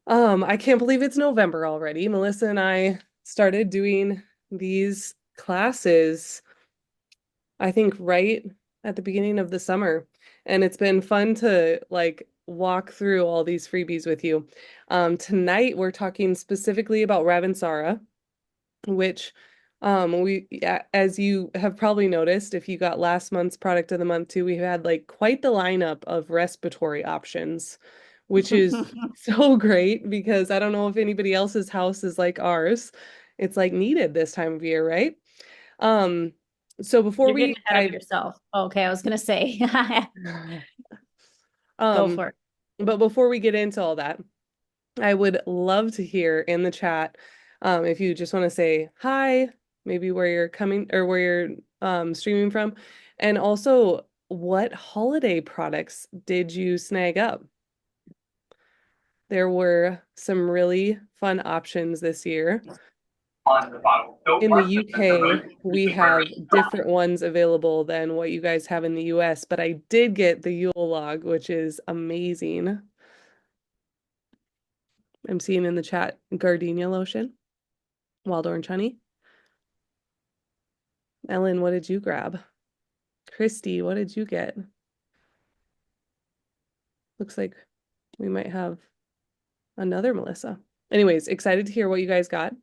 I can't believe it's November already. Melissa and I started doing these classes, I think right at the beginning of the summer. And it's been fun to walk through all these freebies with you. Tonight we're talking specifically about Ravintsara, which as you have probably noticed, if you got last month's product of the month too, we've had like quite the lineup of respiratory options, which is so great because I don't know if anybody else's house is like ours. It's like needed this time of year, right? Um, so before You're getting we ahead of dive, yourself. Okay, I was gonna say, go um, for it. but before we get into all that, I would love to hear in the chat, if you just want to say hi, maybe where you're coming or where you're streaming from, and also what holiday products did you snag up? There were some really fun options this year. On the bottle. So In the far, the UK, most we interesting have part different ones available than what you guys have in the US, but I did get the Yule log, which is amazing. I'm seeing in the chat gardenia lotion, wild orange honey. Ellen, what did you grab? Christy, what did you get? Looks like we might have another Melissa. Anyways, excited to hear what you guys got.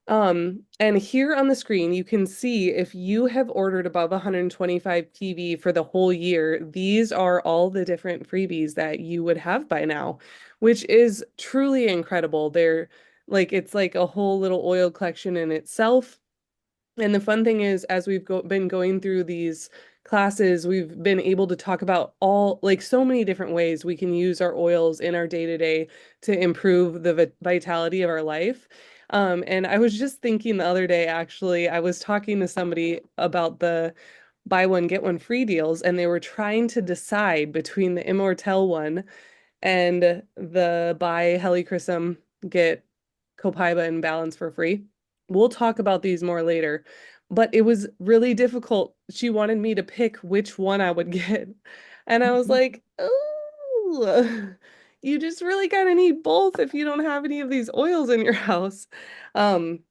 And here on the screen, you can see if you have ordered above 125 PV for the whole year, these are all the different freebies that you would have by now, which is truly incredible. They're like, it's like a whole little oil collection in itself. And the fun thing is, as been going through these classes, we've been able to talk about all, like, so many different ways we can use our oils in our day-to-day to improve the vitality of our life. And I was just thinking the other day, actually, I was talking to somebody about the buy one, get one free deals, and they were trying to decide between the Immortelle one and the buy Helichrysum, get Copaiba and Balance for free. We'll talk about these more later, but it was really difficult. She wanted me to pick which one I would get. And I was like, oh, you just really kind of need both if you don't have any of these oils in your house. Um,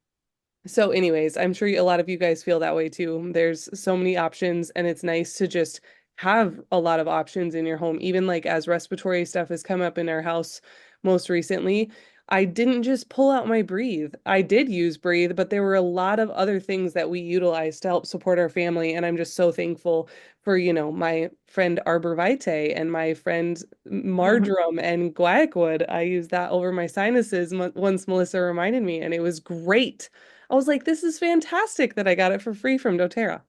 so anyways, I'm sure a lot of you guys feel that way too. There's so many options and it's nice to just have a lot of options in your home. Even like as respiratory stuff has come up in our house most recently, I didn't just pull out my Breathe. I did use Breathe, but there were a lot of other things that we utilized to help support our family. And I'm just so thankful for, my friend Arbor Vitae and my friend Marjoram and Guaiac. I used that over my sinuses once Melissa reminded me, and it was great. I was like, this is fantastic that I got it for free from doTERRA.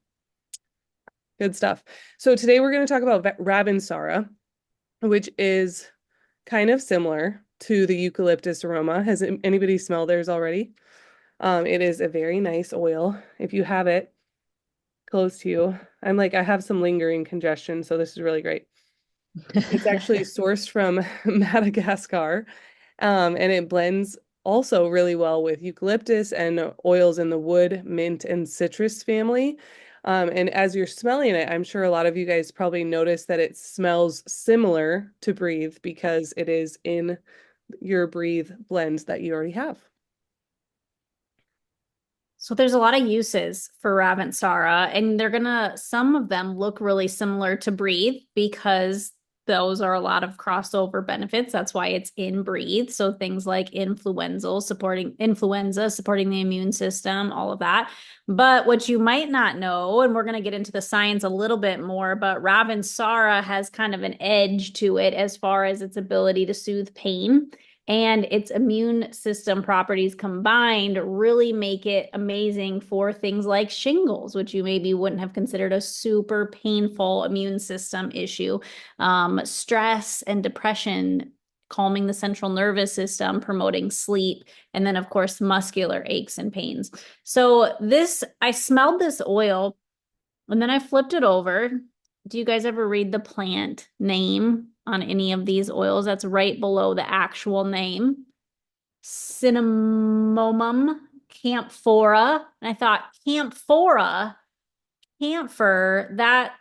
Good stuff. So today we're going to talk about Ravintsara, which is kind of similar to the eucalyptus aroma. Has anybody smelled theirs already? It is a very nice oil. If you have it close to you, I have some lingering congestion, so this is really great. It's actually sourced from Madagascar, and it blends also really well with eucalyptus and oils in the wood, mint, and citrus family. And as you're smelling it, I'm sure a lot of you guys probably noticed that it smells similar to Breathe because it is in your Breathe blend that you already have. So there's a lot of uses for Ravintsara, and some of them look really similar to Breathe because those are a lot of crossover benefits. That's why it's in Breathe. So things like influenza, supporting the immune system, all of that. But what you might not know, and we're going to get into the science a little bit more, but Ravintsara has kind of an edge to it as far as its ability to soothe pain, and its immune system properties combined really make it amazing for things like shingles, which you maybe wouldn't have considered a super painful immune system issue. Stress and depression, calming the central nervous system, promoting sleep, and then, of course, muscular aches and pains. So I smelled this oil and then I flipped it over. Do you guys ever read the plant name on any of these oils? That's right below the actual name. Cinnamomum camphora. And I thought, camphora, camphor, that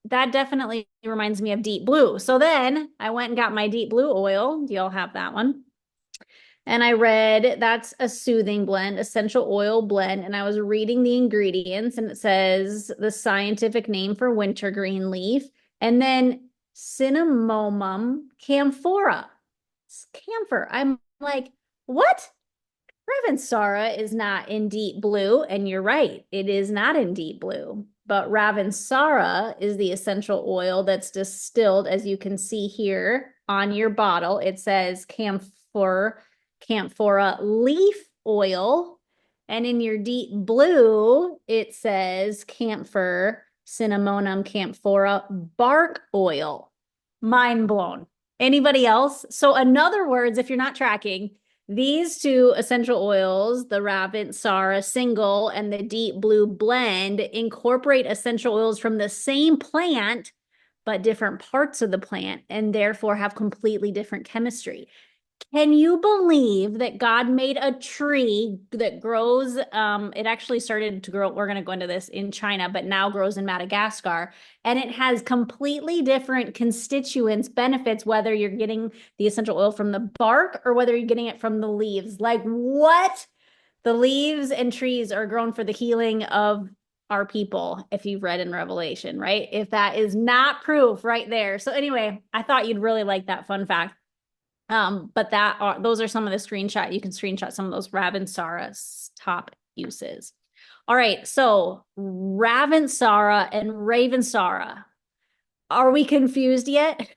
definitely reminds me of deep blue. So then I went and got my deep blue oil. Do y'all have that one? And I read that's a soothing blend, essential oil blend. And I was reading the ingredients, and it says the scientific name for wintergreen leaf, and then Cinnamomum camphora. It's camphor. I'm like, what? Ravintsara is not in deep blue, and you're right, it is not in deep blue. But Ravintsara is the essential oil that's distilled, as you can see here on your bottle. It says camphora leaf oil, and in your deep blue, it says camphor cinnamonum camphora bark oil. Mind blown. Anybody else? So, in other words, if you're not tracking, these two essential oils, the Ravintsara single and the deep blue blend, incorporate essential oils from the same plant, but different parts of the plant, and therefore have completely different chemistry. Can you believe that God made a tree that grows? It actually started to grow. We're going to go into this in China, but now grows in Madagascar. And it has completely different constituents, benefits, whether you're getting the essential oil from the bark or whether you're getting it from the leaves. Like, what? The leaves and trees are grown for the healing of our people, if you've read in Revelation, right? If that is not proof right there. So, anyway, I thought you'd really like that fun fact. But those are some of the screenshot. You can screenshot some of those Ravintsara's top uses. All right, so Ravintsara and Ravensara. Are we confused yet?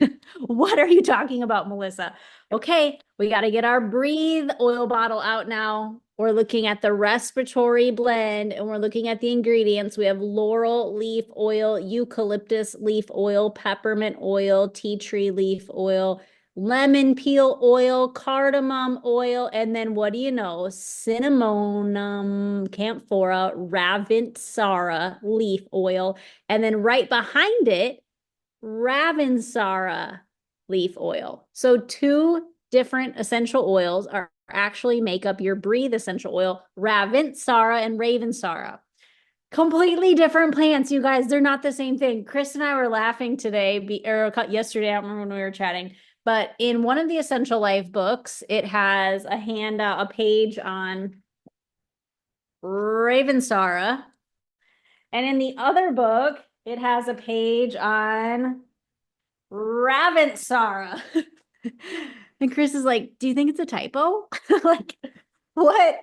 What are you talking about, Melissa? Okay, we got to get our Breathe oil bottle out now. We're looking at the respiratory blend, and we're looking at the ingredients. We have laurel leaf oil, eucalyptus leaf oil, peppermint oil, tea tree leaf oil, lemon peel oil, cardamom oil, and then what do you know? Cinnamonum camphora, Ravintsara leaf oil, and then right behind it, Ravintsara leaf oil. So two different essential oils are actually make up your Breathe essential oil, Ravintsara and Ravensara. Completely different plants, you guys. They're not the same thing. Chris and I were laughing today, or yesterday, I don't remember when we were chatting, but in one of the Essential Life books, it has a handout, a page on Ravensara. And in the other book, it has a page on Ravintsara. And Chris is like, do you think it's a typo? Like, what?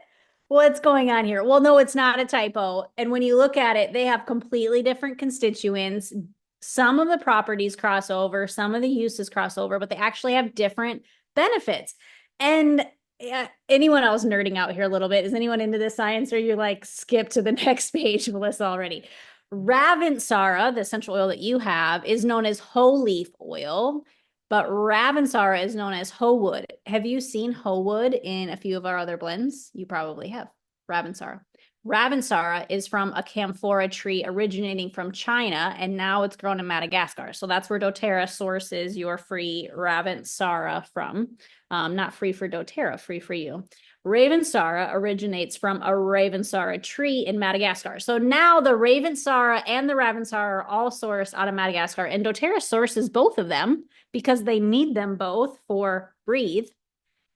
What's going on here? Well, no, it's not a typo. And when you look at it, they have completely different constituents. Some of the properties cross over, some of the uses cross over, but they actually have different benefits. And anyone else nerding out here a little bit? Is anyone into this science, or you like skip to the next page, Melissa, already? Ravintsara, the essential oil that you have, is known as whole leaf oil, but Ravintsara is known as hoe wood. Have you seen hoe wood in a few of our other blends? You probably have. Ravintsara. Ravintsara is from a camphora tree originating from China, and now it's grown in Madagascar. So that's where doTERRA sources your free Ravintsara from. Not free for doTERRA, free for you. Ravintsara originates from a Ravintsara tree in Madagascar. So now the Ravintsara and the Ravintsara are all sourced out of Madagascar, and doTERRA sources both of them because they need them both for Breathe,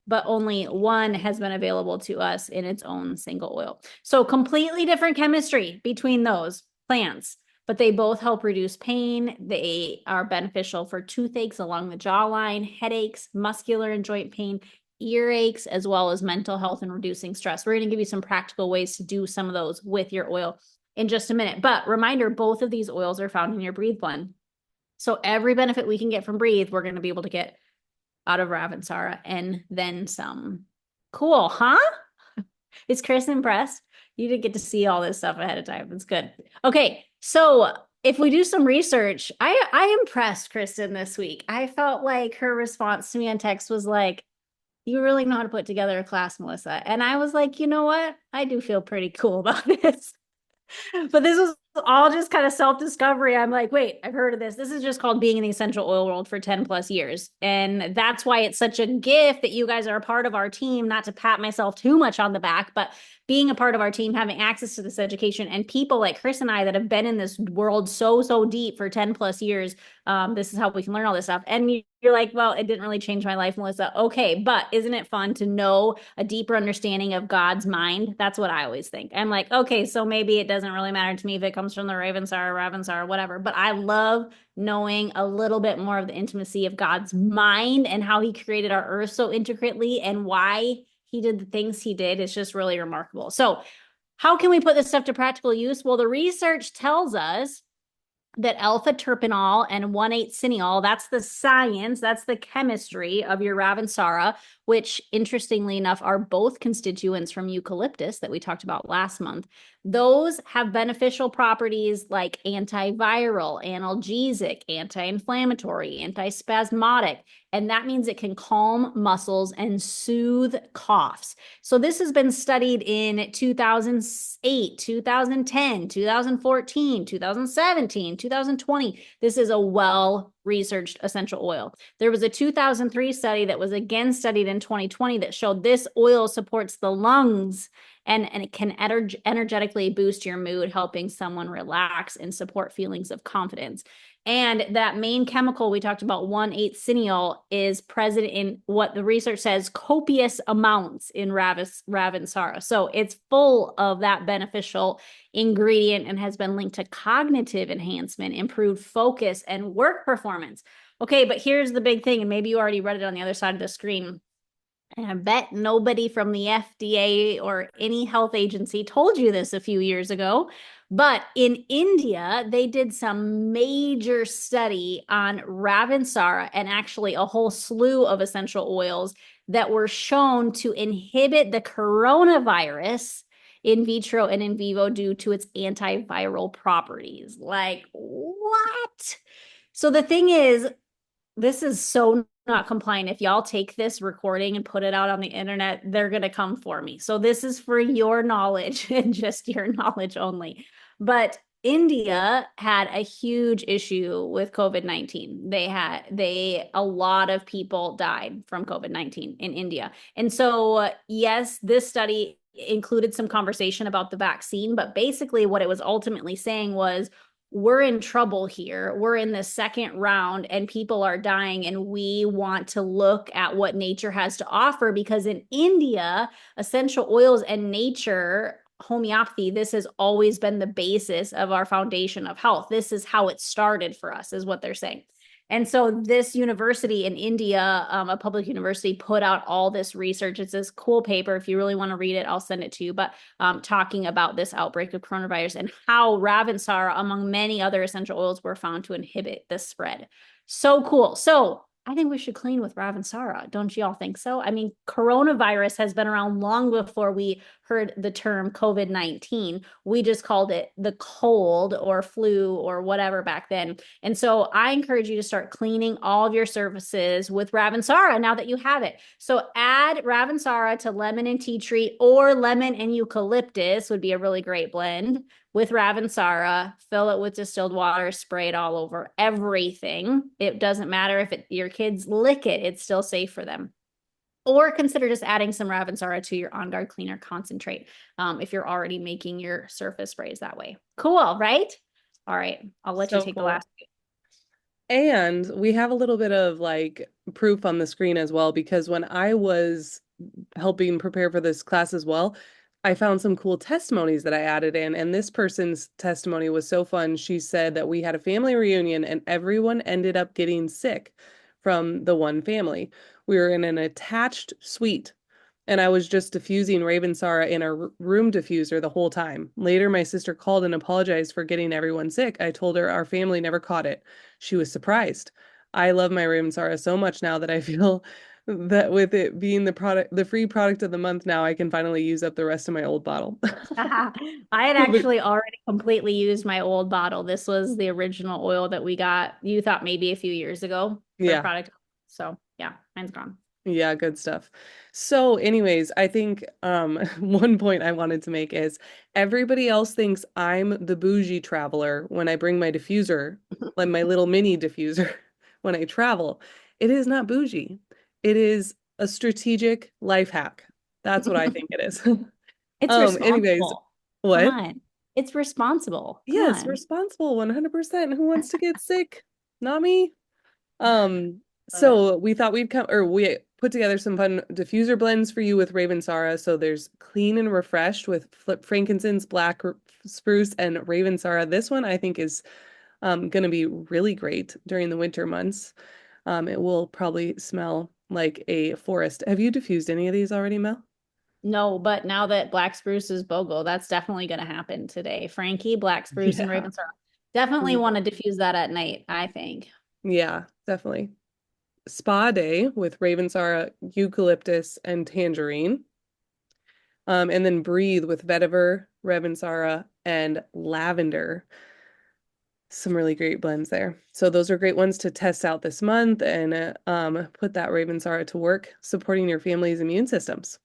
but only one has been available to us in its own single oil. So completely different chemistry between those plants, but they both help reduce pain. They are beneficial for toothaches along the jawline, headaches, muscular and joint pain, earaches, as well as mental health and reducing stress. We're going to give you some practical ways to do some of those with your oil in just a minute. But reminder, both of these oils are found in your Breathe blend. So every benefit we can get from Breathe, we're going to be able to get out of Ravintsara and then some. Cool, huh? Is Chris impressed? You didn't get to see all this stuff ahead of time. It's good. Okay, so if we do some research, I impressed Kristen this week. I felt like her response to me on text was like, you really know how to put together a class, Melissa. And I was like, you know what? I do feel pretty cool about this. But this was all just kind of self-discovery. I'm like, wait, I've heard of this. This is just called being in the essential oil world for 10 plus years. And that's why it's such a gift that you guys are a part of our team, not to pat myself too much on the back, but being a part of our team, having access to this education, and people like Chris and I that have been in this world so deep for 10 plus years. This is how we can learn all this stuff. And you're like, well, it didn't really change my life, Melissa. Okay, but isn't it fun to know a deeper understanding of God's mind? That's what I always think. I'm like, okay, so maybe it doesn't really matter to me if it comes from the Ravintsara, whatever. But I love knowing a little bit more of the intimacy of God's mind and how he created our earth so intricately and why he did the things he did. It's just really remarkable. So how can we put this stuff to practical use? Well, the research tells us that alpha terpenol and 1,8-cineol, that's the science, that's the chemistry of your Ravintsara, which interestingly enough are both constituents from eucalyptus that we talked about last month. Those have beneficial properties like antiviral, analgesic, anti-inflammatory, antispasmodic, and that means it can calm muscles and soothe coughs. So this has been studied in 2008, 2010, 2014, 2017, 2020. This is a well-researched essential oil. There was a 2003 study that was again studied in 2020 that showed this oil supports the lungs and it can energetically boost your mood, helping someone relax and support feelings of confidence. And that main chemical we talked about, 1,8-cineol, is present in what the research says copious amounts in Ravintsara. So it's full of that beneficial ingredient and has been linked to cognitive enhancement, improved focus, and work performance. Okay, but here's the big thing, and maybe you already read it on the other side of the screen. And I bet nobody from the FDA or any health agency told you this a few years ago. But in India, they did some major study on Ravintsara and actually a whole slew of essential oils that were shown to inhibit the coronavirus in vitro and in vivo due to its antiviral properties. Like, what? So the thing is, this is so not compliant. If y'all take this recording and put it out on the internet, they're going to come for me. So this is for your knowledge and just your knowledge only. But India had a huge issue with COVID-19. A lot of people died from COVID-19 in India. And so, yes, this study included some conversation about the vaccine, but basically what it was ultimately saying was, we're in trouble here. We're in the second round and people are dying, and we want to look at what nature has to offer, because in India, essential oils and nature, homeopathy, this has always been the basis of our foundation of health. This is how it started for us, is what they're saying. And so this university in India, a public university, put out all this research. It's this cool paper. If you really want to read it, I'll send it to you. But talking about this outbreak of coronavirus and how Ravintsara, among many other essential oils, were found to inhibit the spread. So cool. So I think we should clean with Ravintsara. Don't you all think so? I mean, coronavirus has been around long before we heard the term COVID-19. We just called it the cold or flu or whatever back then. And so I encourage you to start cleaning all of your surfaces with Ravintsara now that you have it. So add Ravintsara to lemon and tea tree, or lemon and eucalyptus would be a really great blend with Ravintsara. Fill it with distilled water, spray it all over everything. It doesn't matter if your kids lick it, it's still safe for them. Or consider just adding some Ravintsara to your On Guard Cleaner concentrate if you're already making your surface sprays that way. Cool, right? All right, I'll let you take the last. And we have a little bit of like proof on the screen as well, because when I was helping prepare for this class as well, I found some cool testimonies that I added in. And this person's testimony was so fun. She said that we had a family reunion and everyone ended up getting sick from the one family. We were in an attached suite, and I was just diffusing Ravintsara in a room diffuser the whole time. Later, my sister called and apologized for getting everyone sick. I told her our family never caught it. She was surprised. I love my Ravintsara so much now that I feel that with it being the free product of the month now, I can finally use up the rest of my old bottle. I had actually already completely used my old bottle. This was the original oil that we got, you thought maybe a few years ago for Yeah. product. So yeah, mine's gone. Yeah, good stuff. So anyways, I think one point I wanted to make is everybody else thinks I'm the bougie traveler when I bring my diffuser, like my little mini diffuser when I travel. It is not bougie. It is a strategic life hack. That's what I think it is. It's Anyways, responsible. Come what? on. It's responsible. Come Yes, on. responsible 100%. Who wants to get sick? Not me. Um, Love it. so we thought we'd come, or we put together some fun diffuser blends for you with Ravintsara. So there's clean and refreshed with frankincense, spruce, and Ravintsara. This one I think is going to be really great during the winter months. It will probably smell like a forest. Have you diffused any of these already, Mel? No, but now that Black Spruce is BOGO, that's definitely going to happen today. Frankie, Black Spruce, and Yeah. Raven Syrup. Definitely Mhm. want to diffuse that at night, I think. Yeah, definitely. Spa day with Ravintsara, eucalyptus, and tangerine. And then breathe with vetiver, Ravintsara, and lavender. Some really great blends there. So those are great ones to test out this month and put that Ravintsara to work, supporting your family's immune systems.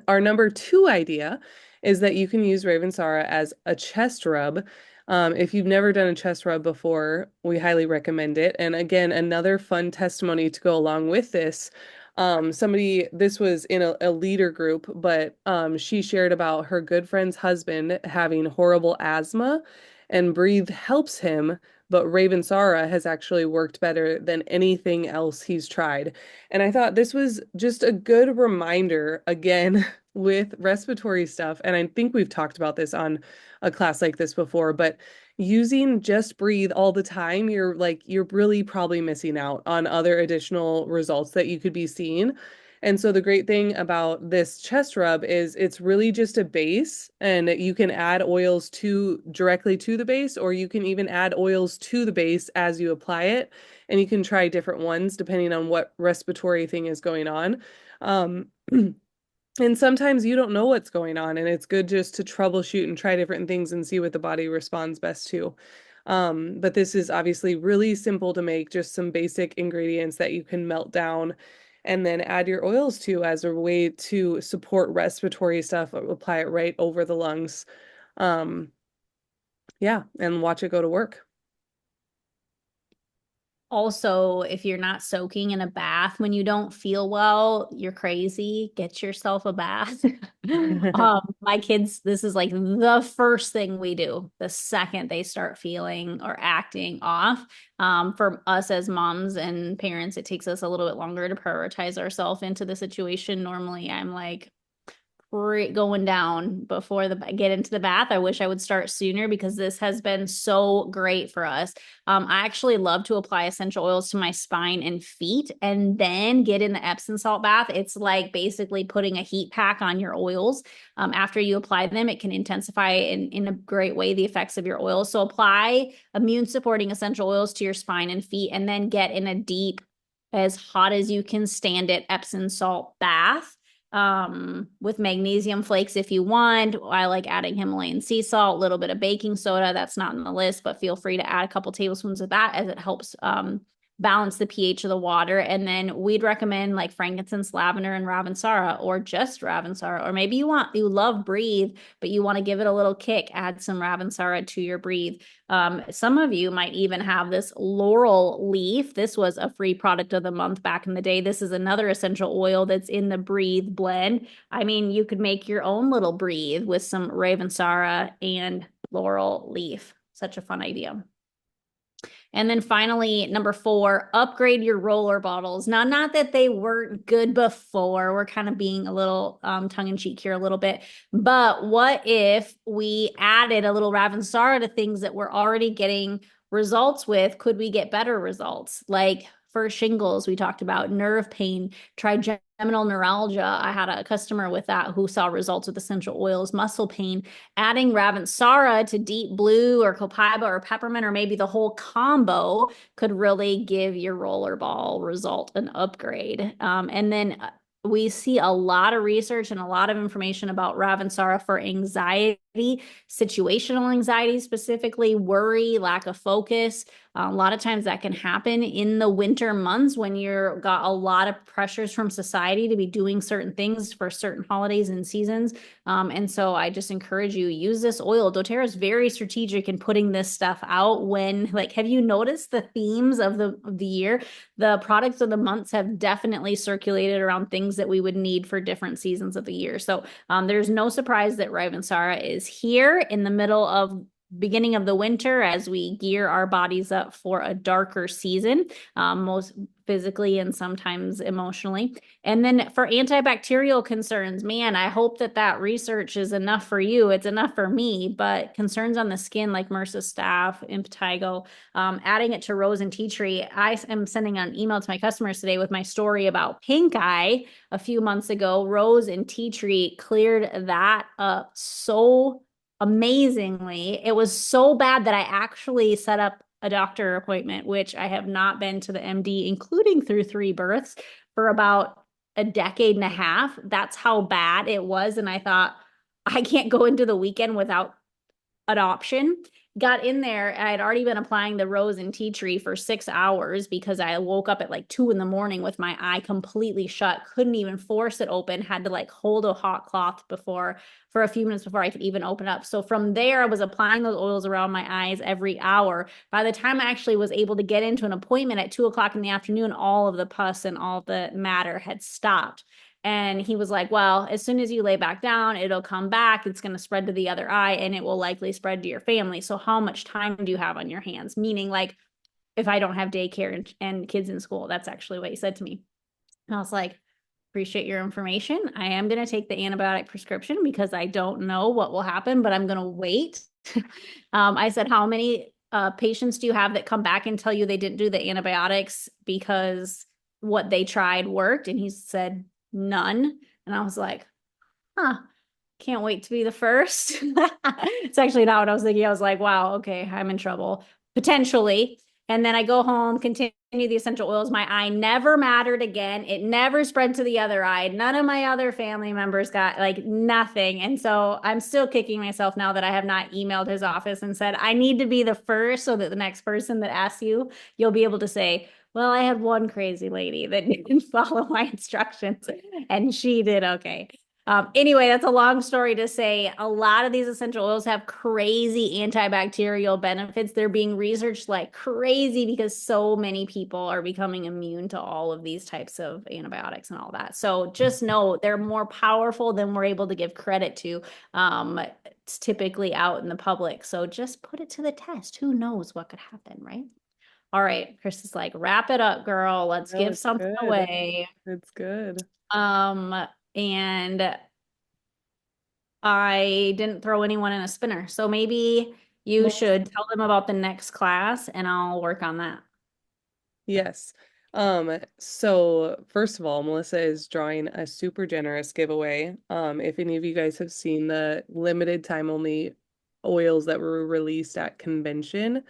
Our number two idea is that you can use Ravinsara as a chest rub. If you've never done a chest rub before, we highly recommend it. And again, another fun testimony to go along with this. This was in a leader group, but she shared about her good friend's husband having horrible asthma, and Breathe helps him, but Ravensara has actually worked better than anything else he's tried. And I thought this was just a good reminder again with respiratory stuff. And I think we've talked about this on a class like this before, but using Just Breathe all the time, you're really probably missing out on other additional results that you could be seeing. And so the great thing about this chest rub is it's really just a base, and you can add oils to directly to the base, or you can even add oils to the base as you apply it. And you can try different ones depending on what respiratory thing is going on. Um, and sometimes you don't know what's going on, and it's good just to troubleshoot and try different things and see what the body responds best to. But this is obviously really simple to make, just some basic ingredients that you can melt down and then add your oils to as a way to support respiratory stuff, apply it right over the lungs. Um, yeah, and watch it go to work. Also, if you're not soaking in a bath when you don't feel well, you're crazy. Get yourself a bath. My kids, this is like the first thing we do the second they start feeling or acting off. For us as moms and parents, it takes us a little bit longer to prioritize ourselves into the situation. Normally, I'm like, going down before the get into the bath. I wish I would start sooner because this has been so great for us. I actually love to apply essential oils to my spine and feet and then get in the Epsom salt bath. It's like basically putting a heat pack on your oils. After you apply them, it can intensify in a great way the effects of your oils. So apply immune supporting essential oils to your spine and feet and then get in a deep, as hot as you can stand it, Epsom salt bath with magnesium flakes if you want. I like adding Himalayan sea salt, a little bit of baking soda. That's not on the list, but feel free to add a couple tablespoons of that as it helps balance the pH of the water. And then we'd recommend like frankincense, lavender, and Ravinsara, or just Ravinsara. Or maybe you love Breathe, but you want to give it a little kick, add some Ravinsara to your Breathe. Some of you might even have this laurel leaf. This was a free product of the month back in the day. This is another essential oil that's in the Breathe blend. I mean, you could make your own little Breathe with some Ravinsara and laurel leaf. Such a fun idea. And then finally, number 4, upgrade your roller bottles. Now, not that they weren't good before, we're kind of being a little tongue in cheek here a little bit, but what if we added a little Ravinsara to things that we're already getting results with? Could we get better results? Like for shingles, we talked about nerve pain, trigeminal neuralgia. I had a customer with that who saw results with essential oils, muscle pain. Adding Ravinsara to Deep Blue or Copaiba or peppermint or maybe the whole combo could really give your rollerball result an upgrade. And then we see a lot of research and a lot of information about Ravinsara for anxiety, situational anxiety specifically, worry, lack of focus. A lot of times that can happen in the winter months when you're got a lot of pressures from society to be doing certain things for certain holidays and seasons. And so I just encourage you, use this oil. doTERRA is very strategic in putting this stuff out when, like, have you noticed the themes of the year? The products of the months have definitely circulated around things that we would need for different seasons of the year. So there's no surprise that Ravintsara is here in the middle of beginning of the winter as we gear our bodies up for a darker season, most physically and sometimes emotionally. And then for antibacterial concerns, man, I hope that that research is enough for you. It's enough for me, but concerns on the skin like MRSA staph, impetigo, adding it to rose and tea tree. I am sending an email to my customers today with my story about pink eye a few months ago. Rose and tea tree cleared that up so amazingly. It was so bad that I actually set up a doctor appointment, which I have not been to the MD, including through 3 births, for about a decade and a half. That's how bad it was. And I thought, I can't go into the weekend without an option. Got in there. I had already been applying the rose and tea tree for 6 hours because I woke up at like 2 in the morning with my eye completely shut. Couldn't even force it open. Had to like hold a hot cloth before for a few minutes before I could even open up. So from there, I was applying those oils around my eyes every hour. By the time I actually was able to get into an appointment at 2 o'clock in the afternoon, all of the pus and all the matter had stopped. And he was like, well, as soon as you lay back down, it'll come back. It's going to spread to the other eye and it will likely spread to your family. So how much time do you have on your hands? Meaning, like, if I don't have daycare and kids in school, that's actually what he said to me. And I was like, appreciate your information. I am going to take the antibiotic prescription because I don't know what will happen, but I'm going to wait. I said, how many patients do you have that come back and tell you they didn't do the antibiotics because what they tried worked? And he said, none. And I was like, huh, can't wait to be the first. It's actually not what I was thinking. I was like, wow, okay, I'm in trouble potentially. And then I go home, continue the essential oils. My eye never mattered again. It never spread to the other eye. None of my other family members got like nothing. And so I'm still kicking myself now that I have not emailed his office and said, I need to be the first so that the next person that asks you, you'll be able to say, well, I had one crazy lady that didn't follow my instructions and she did okay. Anyway, that's a long story to say a lot of these essential oils have crazy antibacterial benefits. They're being researched like crazy because so many people are becoming immune to all of these types of antibiotics and all that. So just know they're more powerful than we're able to give credit to. It's typically out in the public. So just put it to the test. Who knows what could happen, right? All right, Chris is like, wrap it up, girl. Let's No, give it's something good. away. It's good. And I didn't throw anyone in a spinner. So maybe you Melissa. should tell them about the next class and I'll work on that. Yes. So first of all, Melissa is drawing a super generous giveaway. If any of you guys have seen the limited time only oils that were released at convention,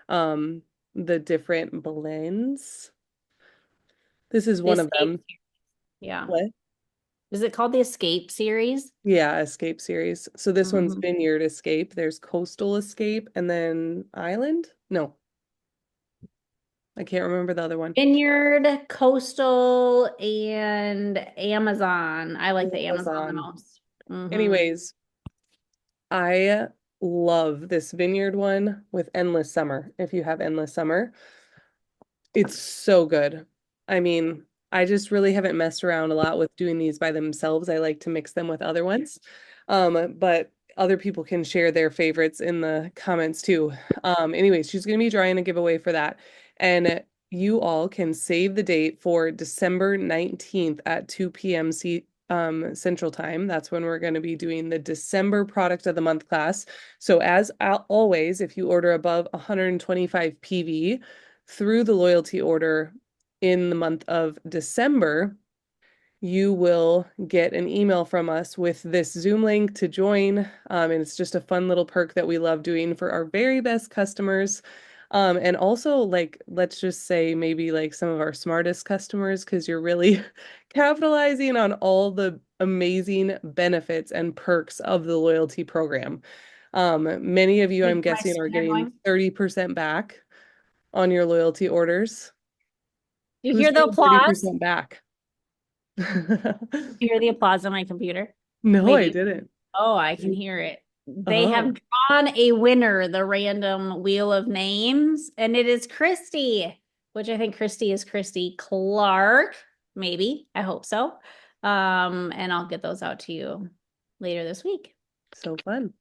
um, the different blends. This is The one of Escape them. series. Yeah. What? Is it called the Escape series? Yeah, Escape series. So this one's Mhm. Vineyard Escape. There's Coastal Escape and then Island? No, I can't remember the other one. Vineyard, Coastal, and Amazon. I like the Amazon the Amazon. most. Hmm. Anyways, I love this Vineyard one with Endless Summer. If you have Endless Summer, it's so good. I mean, I just really haven't messed around a lot with doing these by themselves. I like to mix them with other ones. But other people can share their favorites in the comments too. Anyways, she's going to be drawing a giveaway for that. And you all can save the date for December 19th at 2 p.m. Central Time. That's when we're going to be doing the December product of the month class. So as always, if you order above 125 PV, through the loyalty order in the month of December, you will get an email from us with this Zoom link to join. And it's just a fun little perk that we love doing for our very best customers. And also, like, let's just say maybe like some of our smartest customers, because you're really capitalizing on all the amazing benefits and perks of the loyalty program. Many of you, Is I'm my guessing, are spinner getting going? 30% back. on your loyalty orders. You Who's hear the getting applause? 30% back? You hear the applause on my computer? No, I Maybe. didn't. Oh, I can hear it. They have Oh, drawn a winner, the random wheel of names, and it is Christy, which I think Christy is Christy Clark. Maybe. I hope so. And I'll get those out to you later this week. so fun.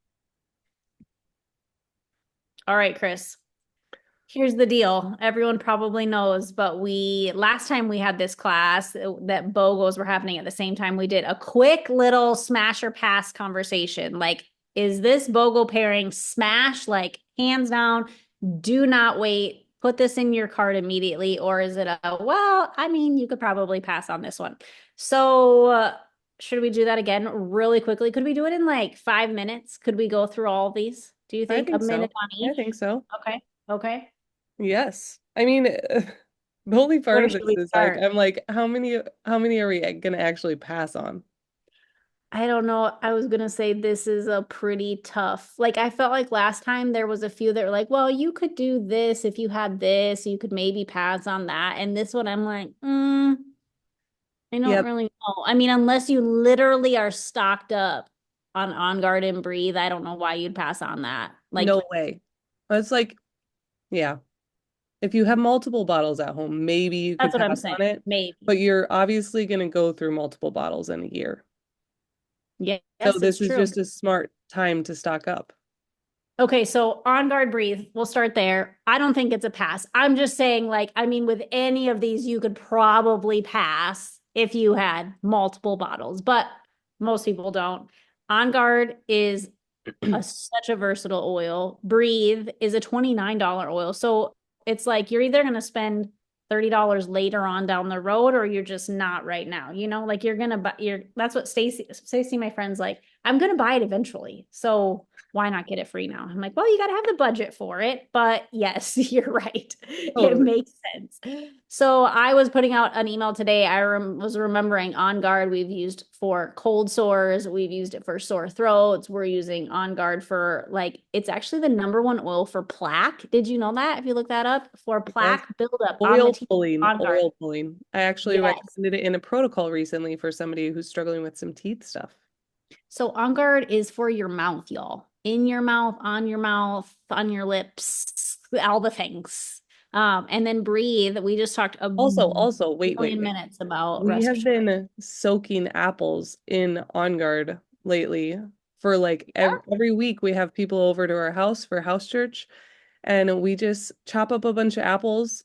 All right, Chris. Here's the deal. Everyone probably knows, but last time we had this class that BOGOs were happening at the same time, we did a quick little smash or pass conversation. Like, is this BOGO pairing smash? Like, hands down, do not wait. Put this in your cart immediately. Or is it well, I mean, you could probably pass on this one. So, should we do that again really quickly? Could we do it in like 5 minutes? Could we go through all of these? Do you I think a think minute so. on I each? think so. Okay. Okay. Yes. I mean, the only part Where of should this we is like start? I'm like, how many are we gonna actually pass on? I don't know. I was gonna say this is a pretty tough. Like I felt like last time there was a few that were like, well, you could do this if you had this, you could maybe pass on that. And this one I'm like, I don't Yep, really know. I mean, unless you literally are stocked up on guard and breathe, I don't know why you'd pass on that. Like, no way. But it's like, yeah, if you have multiple bottles at home, maybe you could that's what I'm pass saying. on it, Maybe. but you're obviously gonna go through multiple bottles in a year. So Yes, it's this is true. just a smart time to stock up. Okay, so on guard breathe, we'll start there. I don't think it's a pass. I'm just saying, like, I mean, with any of these, you could probably pass if you had multiple bottles, but most people don't. On guard is such a versatile oil. Breathe is a $29 oil. So it's like you're either going to spend $30 later on down the road or you're just not right now. Like you're going to buy that's what Stacy, my friend's like, I'm going to buy it eventually. So why not get it free now? I'm like, well, you got to have the budget for it. But yes, you're right. It Totally. makes sense. So I was putting out an email today. Was remembering On Guard we've used for cold sores. We've used it for sore throats. We're using On Guard for like, it's actually the number one oil for plaque. Did you know that? If you look that up for Yes. plaque buildup on the teeth, On Guard. Oil pulling. I actually Yes. recommended it in a protocol recently for somebody who's struggling with some teeth stuff. So On Guard is for your mouth, y'all. In your mouth, on your lips, all the things. And then breathe. We just talked a Also, wait, wait, million wait. minutes about We have respiratory. been soaking apples in On Guard lately for like every week we have people over to our house for house church and we just chop up a bunch of apples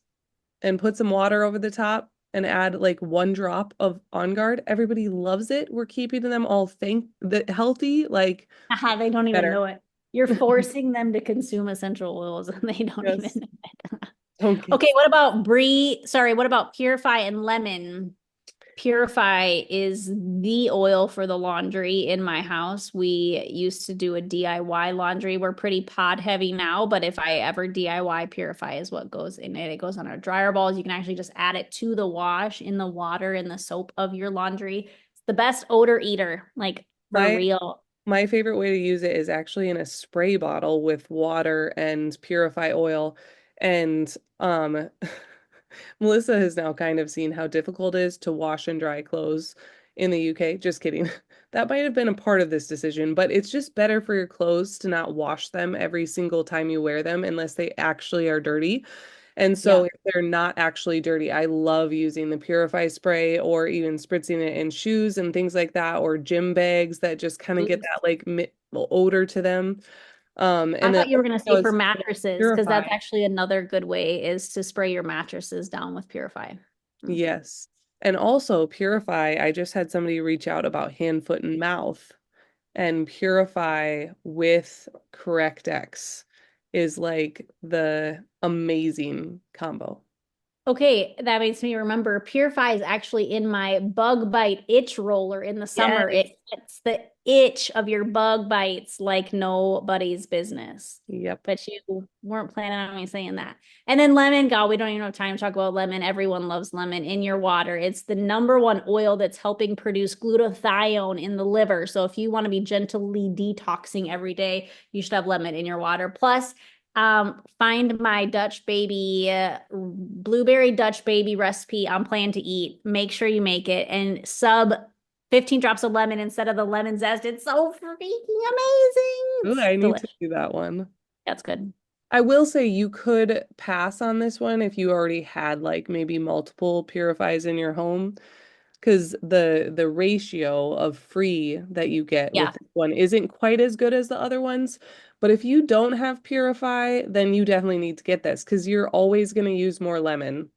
and put some water over the top and add like 1 drop of On Guard. Everybody loves it. We're keeping them all healthy, like Haha, they don't even better. know it. You're forcing them to consume essential oils and they don't even Yes. know it. Don't get Okay, what about what about Purify and Lemon? Purify is the oil for the laundry in my house. We used to do a DIY laundry. We're pretty pod heavy now, but if I ever DIY, Purify is what goes in it. It goes on our dryer balls. You can actually just add it to the wash in the water in the soap of your laundry. It's the best odor eater, like for my real. My favorite way to use it is actually in a spray bottle with water and purify oil. And Melissa has now kind of seen how difficult it is to wash and dry clothes in the UK. Just kidding. That might have been a part of this decision, but it's just better for your clothes to not wash them every single time you wear them unless they actually are dirty. And so Yeah. if they're not actually dirty, I love using the Purify spray or even spritzing it in shoes and things like that, or gym bags that just kind of get that like odor to them. I And then thought you were going to say also for as mattresses, because Purify, that's actually another good way is to spray your mattresses down with Purify. yes. And also Purify, I just had somebody reach out about hand, foot, and mouth, and Purify with Correct-X is like the amazing combo. Okay, that makes me remember Purify is actually in my bug bite itch roller in the summer. Yes. It's the itch of your bug bites like nobody's business. Yep. But you weren't planning on me saying that. And then lemon, God, we don't even have time to talk about lemon. Everyone loves lemon in your water. It's the number one oil that's helping produce glutathione in the liver. So if you want to be gently detoxing every day, you should have lemon in your water. Plus, Find my Dutch baby, blueberry Dutch baby recipe on Plan to Eat. Make sure you make it and sub 15 drops of lemon instead of the lemon zest. It's so freaking amazing. Ooh, It's I need to delicious. do that one. That's good. I will say you could pass on this one if you already had like maybe multiple purifies in your home, because the ratio of free that you get with Yeah. this one isn't quite as good as the other ones. But if you don't have purify, then you definitely need to get this because you're always going to use more lemon.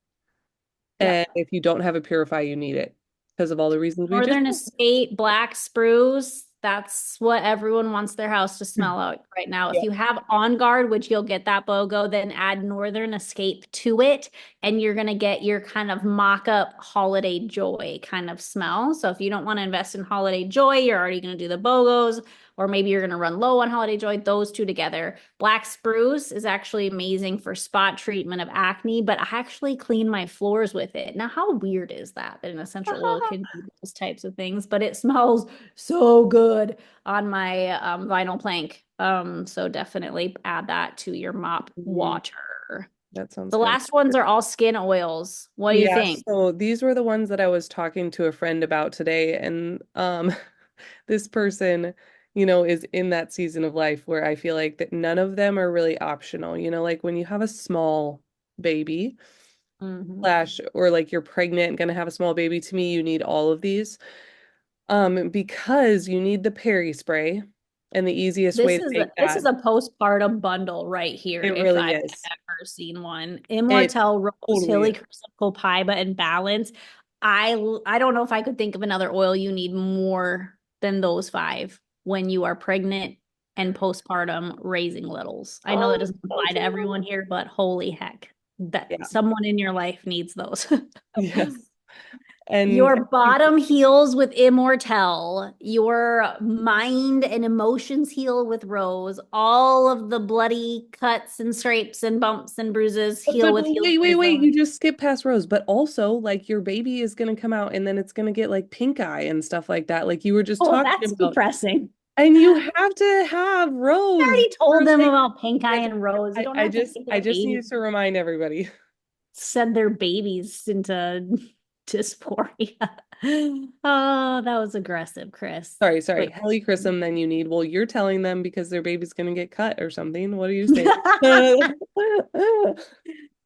Yeah. And if you don't have a purify, you need it because of all the reasons we just Northern Estate Black Spruce. That's what everyone wants their house to smell like right now. If yeah. you have On Guard, which you'll get that BOGO, then add Northern Escape to it, and you're gonna get your kind of mock-up holiday joy kind of smell. So if you don't want to invest in holiday joy, you're already gonna do the BOGOs, or maybe you're gonna run low on holiday joy, those two together. Black Spruce is actually amazing for spot treatment of acne, but I actually clean my floors with it. Now, how weird is that that an essential oil can do those types of things? But it smells so good on my vinyl plank. So definitely add that to your mop Mhm. water. That sounds The good. last ones are all skin oils. What do you Yeah, think? so these were the ones that I was talking to a friend about today, and this person, is in that season of life where I feel like that none of them are really optional. Like when you have a small baby, Mhm. slash, or like you're pregnant and gonna have a small baby, to me, you need all of these. Because you need the peri spray, and the easiest way This to is make this is that, a postpartum bundle right here, it if really I've is. ever seen one. It Immortelle, Rose, totally Hilly, is. Crucible, Paiba, and Balance. I don't know if I could think of another oil you need more than those five when you are pregnant and postpartum raising littles. I know that Oh, doesn't so apply to true. everyone here, but holy heck, that Yeah. someone in your life needs those. Yes. And Your bottom heals with Immortelle. Your mind and emotions heal with Rose. All of the bloody cuts and scrapes and bumps and bruises heal but with Heal wait, Prism. you just skip past Rose, but also like your baby is gonna come out and then it's gonna get like pink eye and stuff like that, like you were just Oh, talking that's about. depressing. And you have to have I Rose already told for them like about Pink Eye yes, and Rose. You I, don't I have to just make I their just babies needed to remind everybody. send their babies into dysphoria. Oh, that was aggressive, Chris. Sorry, But helichrysum then you need. Well, you're telling them because their baby's gonna get cut or something. What are you saying?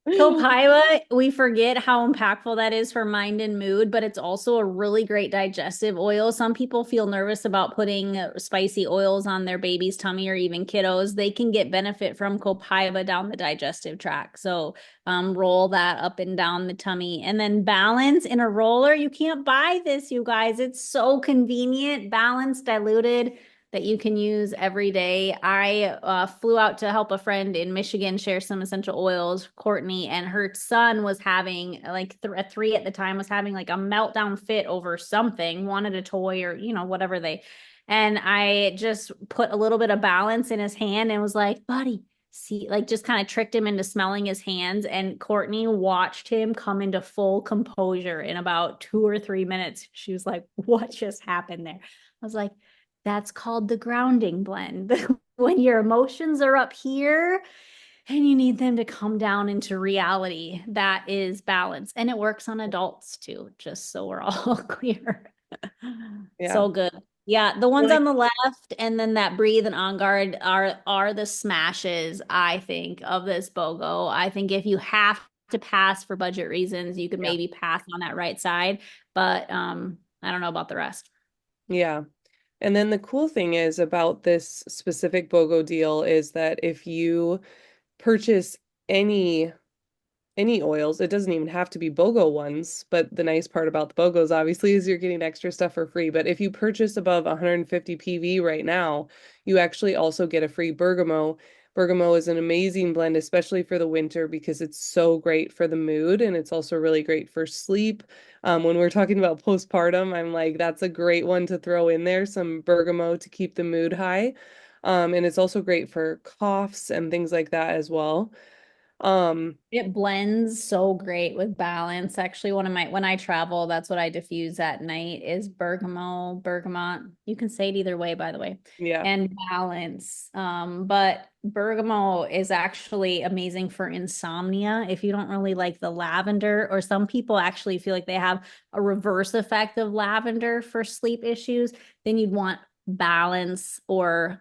Copaiba, we forget how impactful that is for mind and mood, but it's also a really great digestive oil. Some people feel nervous about putting spicy oils on their baby's tummy or even kiddos. They can get benefit from copaiba down the digestive tract. So roll that up and down the tummy. And then balance in a roller. You can't buy this, you guys. It's so convenient, balanced, diluted that you can use every day. I flew out to help a friend in Michigan share some essential oils. Courtney and her son was having like three at the time was having like a meltdown fit over something, wanted a toy or whatever they. And I just put a little bit of balance in his hand and was like, buddy, see, like just kind of tricked him into smelling his hands. And Courtney watched him come into full composure in about 2 or 3 minutes. She was like, what just happened there? I was like, that's called the grounding blend. When your emotions are up here and you need them to come down into reality, that is balance. And it works on adults too, just so we're all clear. Yeah. So good. Yeah, the ones Like, on the left and then that breathe and on guard are the smashes, I think, of this BOGO. I think if you have to pass for budget reasons, you could yeah. maybe pass on that right side, but I don't know about the rest. Yeah. And then the cool thing is about this specific BOGO deal is that if you purchase any any oils. It doesn't even have to be BOGO ones, but the nice part about the BOGOs obviously is you're getting extra stuff for free. But if you purchase above 150 PV right now, you actually also get a free bergamot. Bergamot is an amazing blend, especially for the winter, because it's so great for the mood and it's also really great for sleep. When we're talking about postpartum, I'm like, that's a great one to throw in there, some bergamot to keep the mood high. And it's also great for coughs and things like that as well. It blends so great with balance. Actually, when I travel, that's what I diffuse at night is bergamot. You can say it either way, by the way, Yeah. and balance. But bergamot is actually amazing for insomnia. If you don't really like the lavender, or some people actually feel like they have a reverse effect of lavender for sleep issues, then you'd want balance or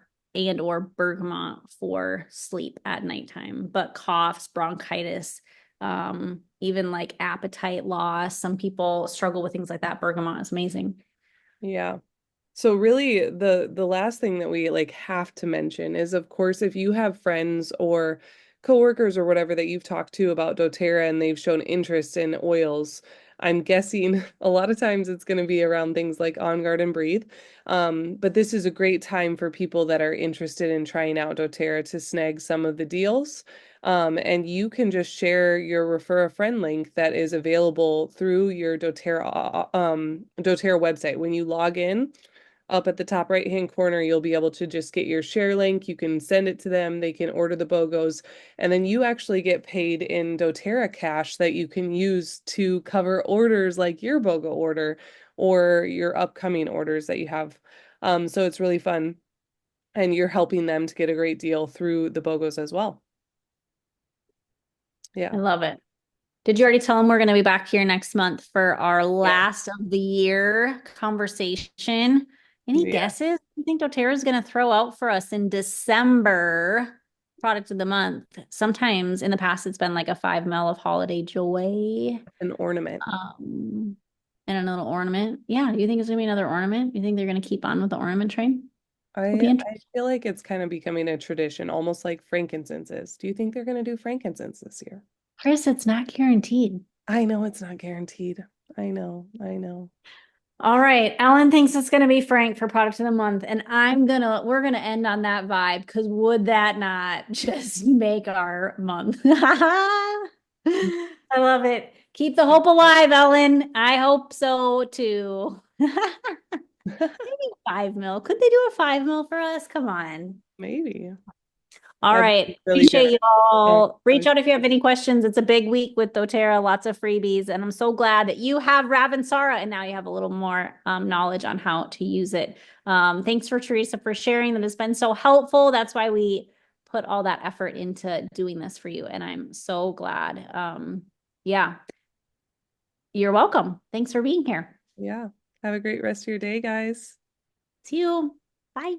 bergamot for sleep at nighttime. But coughs, bronchitis, even like appetite loss, some people struggle with things like that. Bergamot is amazing. Yeah. So really the last thing that we like have to mention is of course if you have friends or coworkers or whatever that you've talked to about doTERRA and they've shown interest in oils, I'm guessing a lot of times it's going to be around things like On Guard and Breathe. But this is a great time for people that are interested in trying out doTERRA to snag some of the deals. And you can just share your refer a friend link that is available through your doTERRA website. When you log in, up at the top right hand corner, you'll be able to just get your share link. You can send it to them. They can order the BOGOs. And then you actually get paid in doTERRA cash that you can use to cover orders like your BOGO order or your upcoming orders that you have. So it's really fun. And you're helping them to get a great deal through the BOGOs as well. I Yeah. love it. Did you already tell them we're going to be back here next month for our Yeah. last of the year conversation? Any Yeah. guesses? You think doTERRA is going to throw out for us in December? Product of the month. Sometimes in the past, it's been like a 5 ml of holiday joy. An ornament. Um, and a little ornament. Yeah, you think it's gonna be another ornament? You think they're gonna keep on with the ornament train? It'll be I interesting. feel like it's kind of becoming a tradition, almost like frankincense is. Do you think they're going to do frankincense this year? Chris, it's not guaranteed. I know it's not guaranteed. I know, I know. All right. Ellen thinks it's gonna be Frank for product of the month, and we're gonna end on that vibe because would that not just make our month? I love it. Keep the hope alive, Ellen. I hope so too. Maybe 5 ml. Could they do a 5 ml for us? Come on. Maybe. All That'd right. be really Appreciate generous. you Oh, all. Reach out if you have any questions. It's a big week with doTERRA, lots of freebies. And I'm so glad that you have Ravintsara and now you have a little more knowledge on how to use it. Thanks for Teresa for sharing. That has been so helpful. That's why we put all that effort into doing this for you. And I'm so glad. Yeah, you're welcome. Thanks for being here. yeah. Have a great rest of your day, guys. See you. Bye.